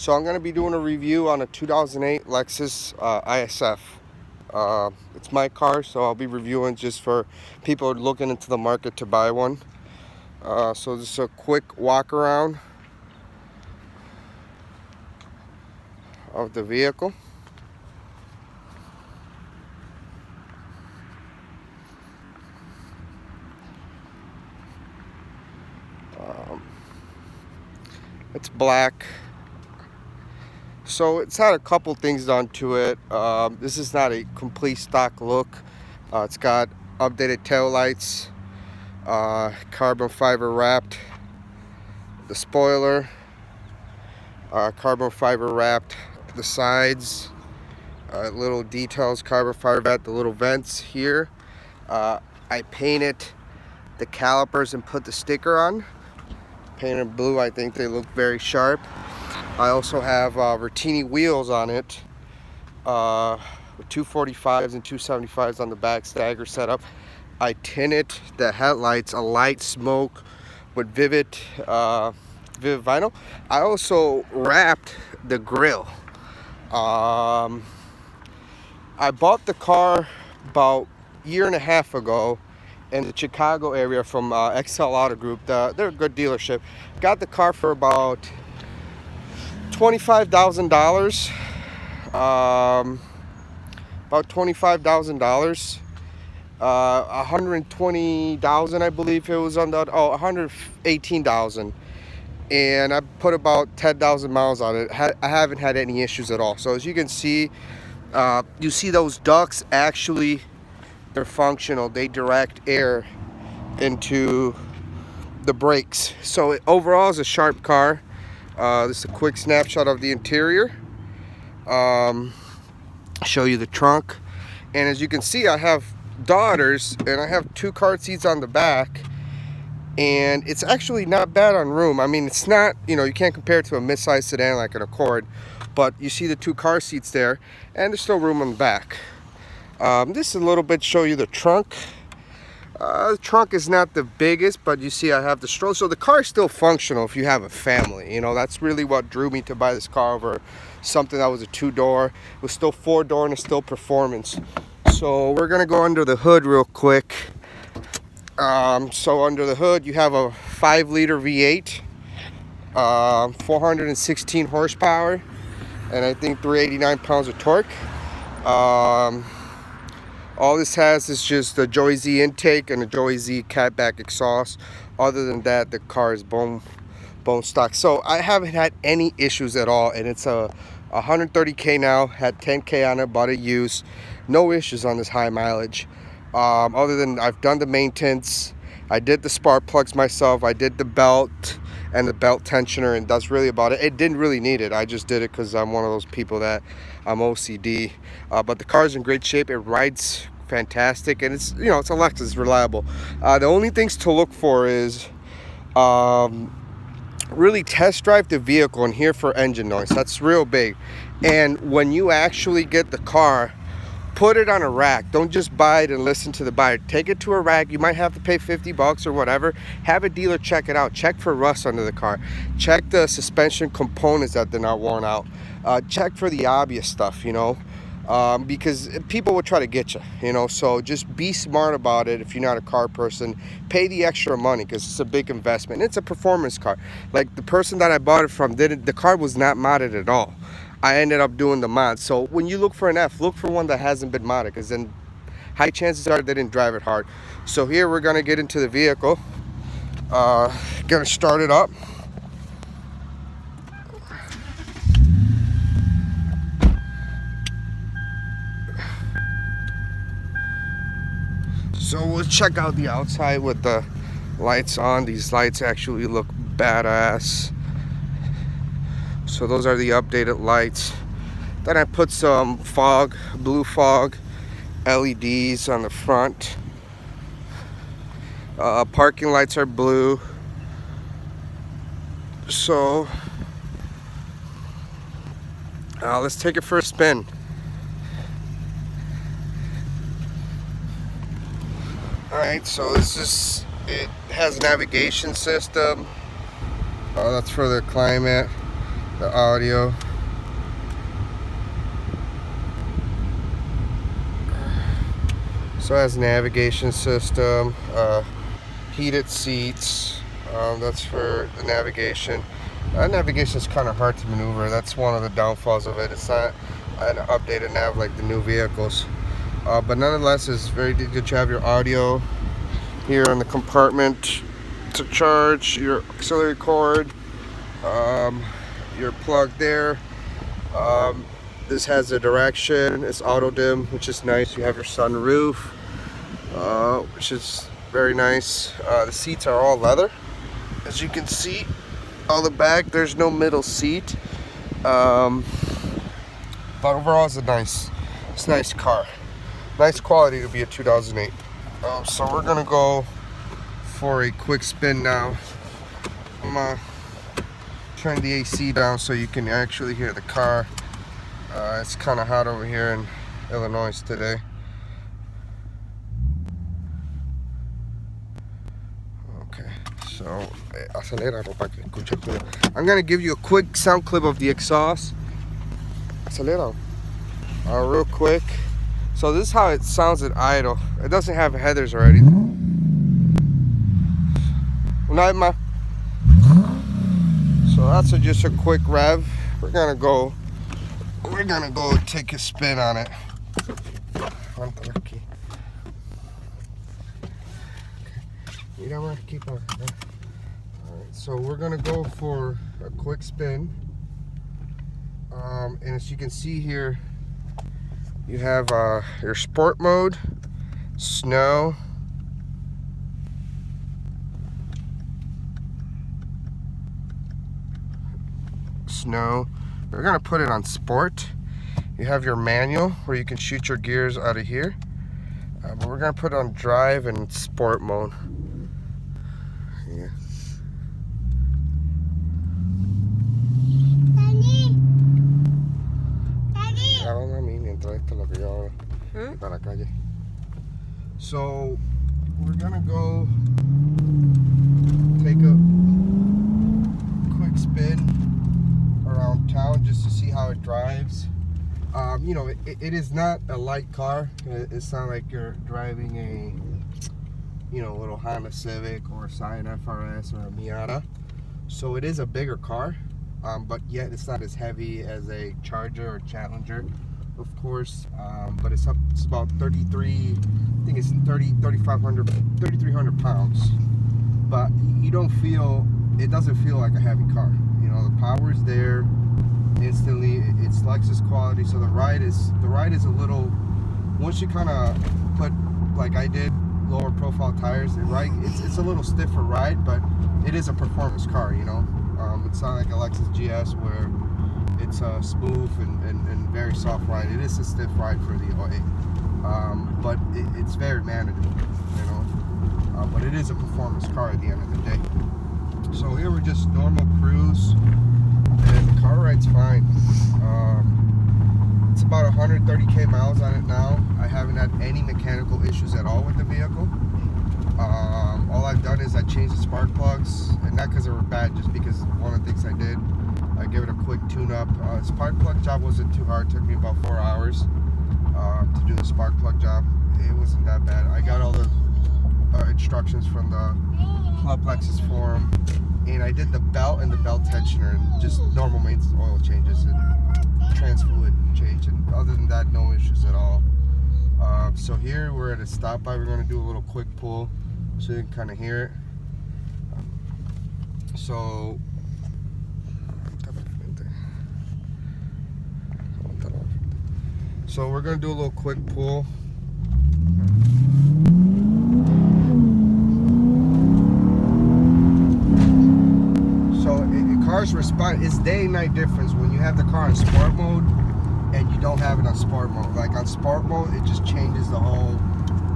So I'm going to be doing a review on a 2008 Lexus ISF. It's my car, so I'll be reviewing just for people looking into the market to buy one. So this is a quick walk around of the vehicle. It's black. So it's had a couple things done to it. This is not a complete stock look. It's got updated tail lights, carbon fiber wrapped the spoiler, carbon fiber wrapped the sides, little details, carbon fiber wrapped the little vents here. I painted the calipers and put the sticker on. Painted blue. I think they look very sharp. I also have Rotini wheels on it, with 245s and 275s on the back, stagger setup. I tinted the headlights a light smoke with vivid vinyl. I also wrapped the grille. I bought the car about a year and a half ago in the Chicago area from XL Auto Group. They're a good dealership. Got the car for about $25,000. About $25,000. 120,000, I believe it was on the 118,000, and I put about 10,000 miles on it. I haven't had any issues at all. So as you can see, you see those ducts, actually they're functional. They direct air into the brakes. So overall it's a sharp car. This is a quick snapshot of the interior. Show you the trunk, and as you can see, I have daughters and I have 2 car seats on the back, and it's actually not bad on room. I mean, it's not, you can't compare it to a mid-size sedan like an Accord, but you see the 2 car seats there, and there's still room on the back. This is a little bit show you the trunk. The trunk is not the biggest, but you see I have the stroller, so the car is still functional if you have a family. That's really what drew me to buy this car over something that was a 2-door. It was still 4-door and it's still performance. So we're gonna go under the hood real quick. So under the hood you have a 5-liter V8, 416 horsepower, and I think 389 pounds of torque. All this has is just a Joy Z intake and a Joy Z catback exhaust. Other than that, the car is bone stock. So I haven't had any issues at all, and it's a 130K now. Had 10K on it, bought it used. No issues on this high mileage. Other than I've done the maintenance. I did the spark plugs myself. I did the belt and the belt tensioner, and that's really about it. It didn't really need it. I just did it because I'm one of those people that I'm OCD. But the car's in great shape. It rides fantastic, and it's it's a Lexus, it's reliable. The only things to look for is really test drive the vehicle and hear for engine noise. That's real big. And when you actually get the car, put it on a rack. Don't just buy it and listen to the buyer. Take it to a rack. You might have to pay $50 or whatever. Have a dealer check it out. Check for rust under the car. Check the suspension components that they're not worn out. Check for the obvious stuff, because people will try to get you, so just be smart about it. If you're not a car person, pay the extra money because it's a big investment. It's a performance car. Like the person that I bought it from, the car was not modded at all. I ended up doing the mod. So when you look for an F, look for one that hasn't been modded, because then high chances are they didn't drive it hard. So here we're gonna get into the vehicle. Gonna start it up. So we'll check out the outside with the lights on. These lights actually look badass. So those are the updated lights. Then I put some fog, blue fog, LEDs on the front. Parking lights are blue. So let's take it for a spin. Alright, so it has a navigation system. That's for the climate. the audio. So it has navigation system, heated seats. That's for the navigation. Navigation is kind of hard to maneuver. That's one of the downfalls of it. It's not an updated nav like the new vehicles. But nonetheless, it's very good to have your audio here in the compartment to charge your auxiliary cord. Your plug there. This has a direction. It's auto dim, which is nice. You have your sunroof, which is very nice. The seats are all leather, as you can see. On the back, there's no middle seat. But overall, it's a nice car. Nice quality to be a 2008. So we're gonna go for a quick spin now. I'm gonna turn the AC down so you can actually hear the car. It's kind of hot over here in Illinois today. Okay, so I'm gonna give you a quick sound clip of the exhaust. Acelera. Real quick. So this is how it sounds at idle. It doesn't have headers or anything. So that's just a quick rev. We're gonna go take a spin on it. Alright, so we're gonna go for a quick spin. And as you can see here, you have your sport mode, snow, we're gonna put it on sport. You have your manual where you can shoot your gears out of here, but we're gonna put it on drive and sport mode. Yeah. So we're gonna go take a quick spin around town just to see how it drives. You know, it is not a light car. It's not like you're driving a, you know, little Honda Civic or a Scion FRS or a Miata. So it is a bigger car, but yet it's not as heavy as a Charger or Challenger, of course. But it's about 33, I think it's 3,300 pounds. But you don't feel, it doesn't feel like a heavy car. You know, the power is there instantly. It's Lexus quality, so the ride is a little, once you kind of put, like I did, lower profile tires, it's a little stiffer ride, but it is a performance car, you know. It's not like a Lexus GS where it's a smooth and very soft ride. It is a stiff ride for the 08, but it's very manageable, you know. But it is a performance car at the end of the day. So here we're just normal cruise, and the car ride's fine. It's about 130k miles on it now. I haven't had any mechanical issues at all with the vehicle. All I've done is I changed the spark plugs, and not because they were bad, just because one of the things I did, I gave it a quick tune-up. Spark plug job wasn't too hard. It took me about 4 hours to do the spark plug job. It wasn't that bad. I got all the instructions from the Club Lexus forum, and I did the belt and the belt tensioner, and just normal maintenance oil changes and trans fluid change, and other than that, no issues at all. So here we're at a stop by. We're going to do a little quick pull so you can kind of hear it. So we're going to do a little quick pull. So cars respond. It's day and night difference when you have the car in sport mode and you don't have it on sport mode. Like on sport mode, it just changes the whole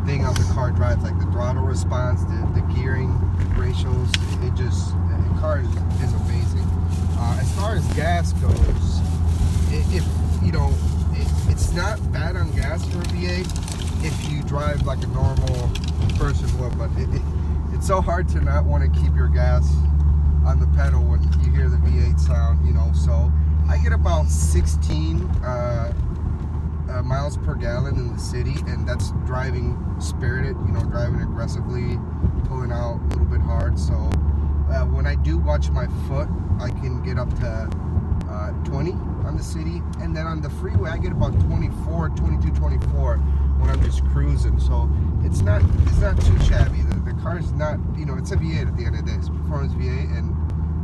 thing how the car drives. Like the throttle response, the gearing ratios. The car is amazing. As far as gas goes, if you know, it's not bad on gas for a V8 if you drive like a normal person would. But it's so hard to not want to keep your gas on the pedal when you hear the V8 sound, you know. So about 16 miles per gallon in the city, and that's driving spirited, you know, driving aggressively, pulling out a little bit hard. So when I do watch my foot, I can get up to 20 on the city, and then on the freeway I get about 24, 22, 24 when I'm just cruising. So it's not too shabby. The car's not, you know, it's a V8 at the end of the day. It's a performance V8, and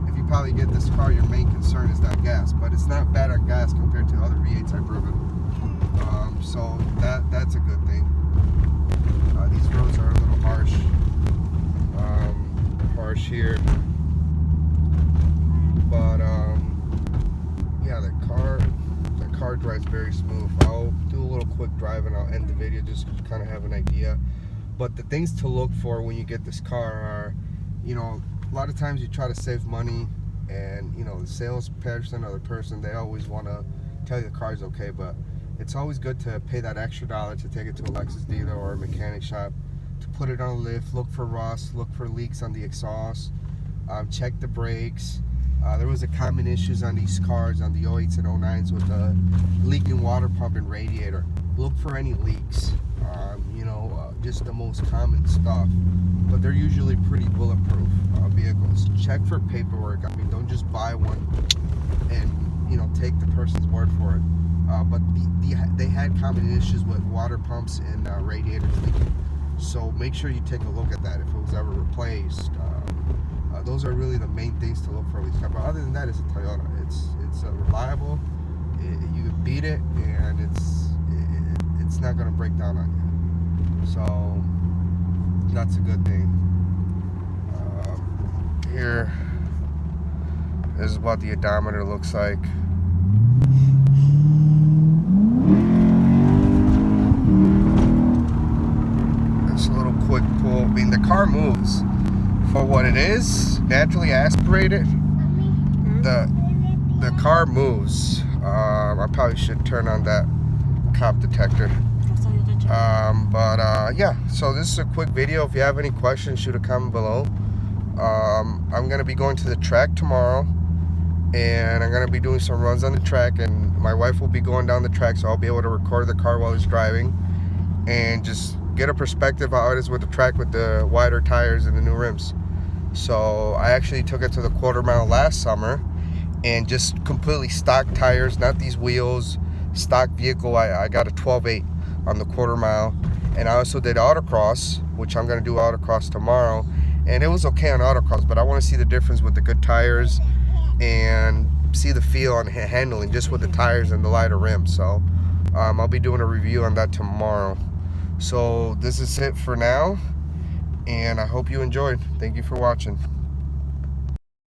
if you probably get this car, your main concern is that gas, but it's not bad on gas compared to other V8s I've driven. So that's a good thing. These roads are a little harsh here, but yeah, the car drives very smooth. I'll do a little quick drive and I'll end the video just to kind of have an idea. But the things to look for when you get this car are, you know, a lot of times you try to save money, and you know, the salesperson or the person, they always want to tell you the car's okay, but it's always good to pay that extra dollar to take it to a Lexus dealer or a mechanic shop, to put it on a lift, look for rust, look for leaks on the exhaust, check the brakes. There was a common issues on these cars, on the 08s and 09s, with a leaking water pump and radiator. Look for any leaks, you know, just the most common stuff. But they're usually pretty bulletproof vehicles. Check for paperwork. I mean, don't just buy one and, you know, take the person's word for it. But they had common issues with water pumps and radiators leaking. So make sure you take a look at that if it was ever replaced. Those are really the main things to look for with these cars. But other than that, it's a Toyota. It's reliable. You can beat it, and it's not going to break down on you. So that's a good thing. Here is what the odometer looks like. It's a little quick pull. I mean, the car moves for what it is, naturally aspirated. The car moves. I probably should turn on that cop detector. Yeah, so this is a quick video. If you have any questions, shoot a comment below. I'm gonna be going to the track tomorrow, and I'm gonna be doing some runs on the track, and my wife will be going down the track, so I'll be able to record the car while he's driving and just get a perspective how it is with the track with the wider tires and the new rims. So I actually took it to the quarter mile last summer, and just completely stock tires, not these wheels, stock vehicle. I got a 12.8 on the quarter mile, and I also did autocross, which I'm gonna do autocross tomorrow, and it was okay on autocross, but I want to see the difference with the good tires and see the feel on handling just with the tires and the lighter rims. So I'll be doing a review on that tomorrow. So this is it for now, and I hope you enjoyed. Thank you for watching.